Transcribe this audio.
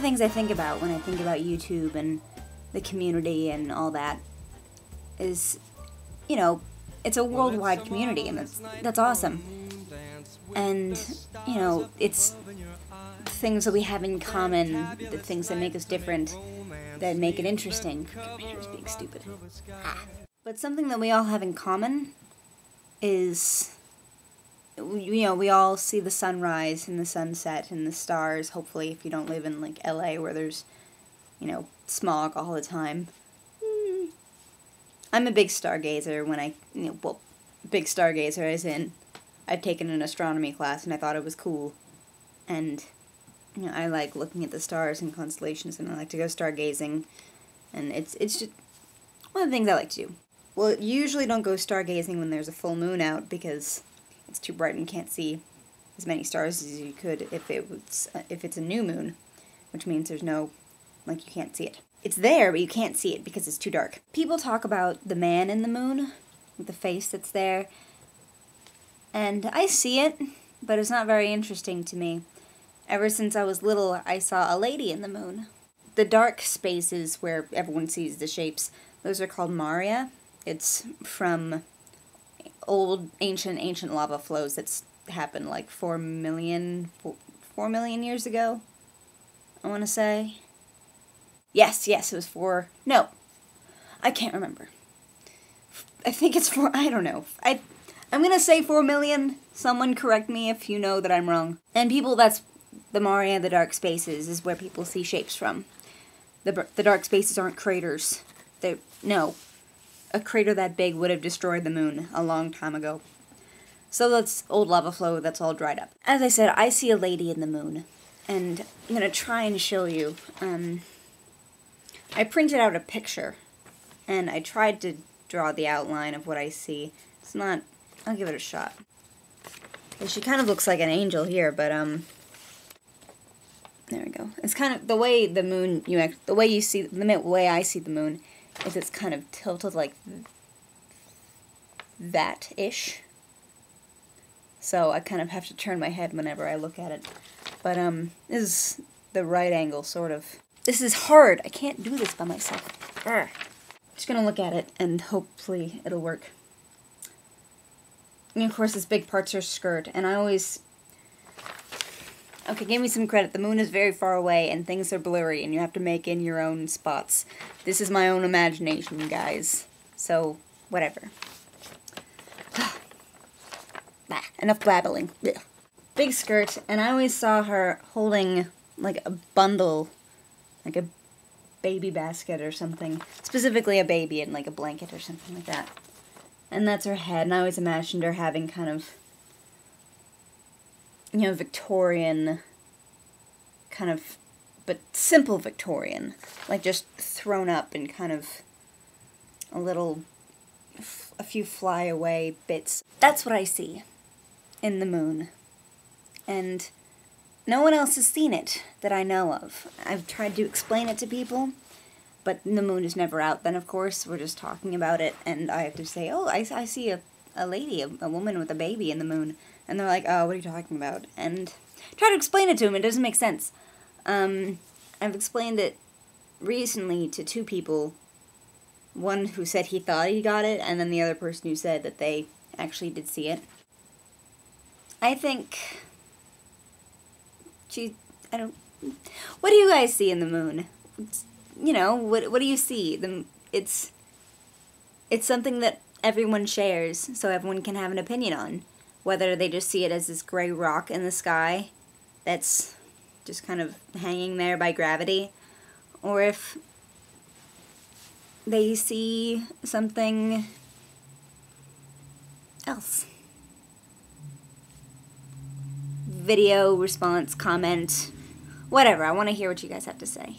things I think about when I think about YouTube and the community and all that is, you know, it's a worldwide community, and that's awesome. And, you know, it's things that we have in common, the things that make us different, that make it interesting. Computer's being stupid. But something that we all have in common is, you know, we all see the sunrise and the sunset and the stars, hopefully, if you don't live in, like, LA where there's, you know, smog all the time. I'm a big stargazer when big stargazer as in, I've taken an astronomy class and I thought it was cool. And, you know, I like looking at the stars and constellations, and I like to go stargazing. And it's just one of the things I like to do. Well, you usually don't go stargazing when there's a full moon out because it's too bright and you can't see as many stars as you could if it's a new moon, which means there's no, like, you can't see it. It's there, but you can't see it because it's too dark. People talk about the man in the moon, with the face that's there, and I see it, but it's not very interesting to me. Ever since I was little, I saw a lady in the moon. The dark spaces where everyone sees the shapes, those are called Maria. It's from old, ancient lava flows that's happened like 4 million years ago, I want to say. Yes, it was 4, no, I can't remember. I think it's 4, I don't know. I'm gonna say 4 million, someone correct me if you know that I'm wrong. And people, that's the Maria, the dark spaces, is where people see shapes from. The dark spaces aren't craters. No. A crater that big would have destroyed the moon a long time ago. So that's old lava flow that's all dried up. As I said, I see a lady in the moon, and I'm gonna try and show you. I printed out a picture, and I tried to draw the outline of what I see. It's not, I'll give it a shot. She kind of looks like an angel here, but, there we go. It's kind of, the way the moon, the way I see the moon is it's kind of tilted like that-ish. So I kind of have to turn my head whenever I look at it. But, this is the right angle, sort of. This is hard. I can't do this by myself. Urgh. Just gonna look at it, and hopefully it'll work. And of course, this big part's her skirt, and I always... Okay, give me some credit. The moon is very far away, and things are blurry, and you have to make in your own spots. This is my own imagination, guys. So, whatever. Enough blabbling. Ugh. Big skirt, and I always saw her holding, like, a bundle, like a baby basket or something. Specifically a baby in, like, a blanket or something like that. And that's her head, and I always imagined her having kind of, you know, Victorian, kind of, but simple Victorian. Like, just thrown up in kind of a few flyaway bits. That's what I see in the moon. And no one else has seen it that I know of. I've tried to explain it to people, but the moon is never out. Then, of course, we're just talking about it, and I have to say, oh, I see a lady, a woman with a baby in the moon. And they're like, oh, what are you talking about? And try to explain it to them. It doesn't make sense. I've explained it recently to 2 people. One who said he thought he got it, and then the other person who said that they actually did see it. I think... What do you guys see in the moon? You know, what do you see? It's something that everyone shares, so everyone can have an opinion on. Whether they just see it as this gray rock in the sky that's just kind of hanging there by gravity, or if they see something else. Video, response, comment, whatever. I want to hear what you guys have to say.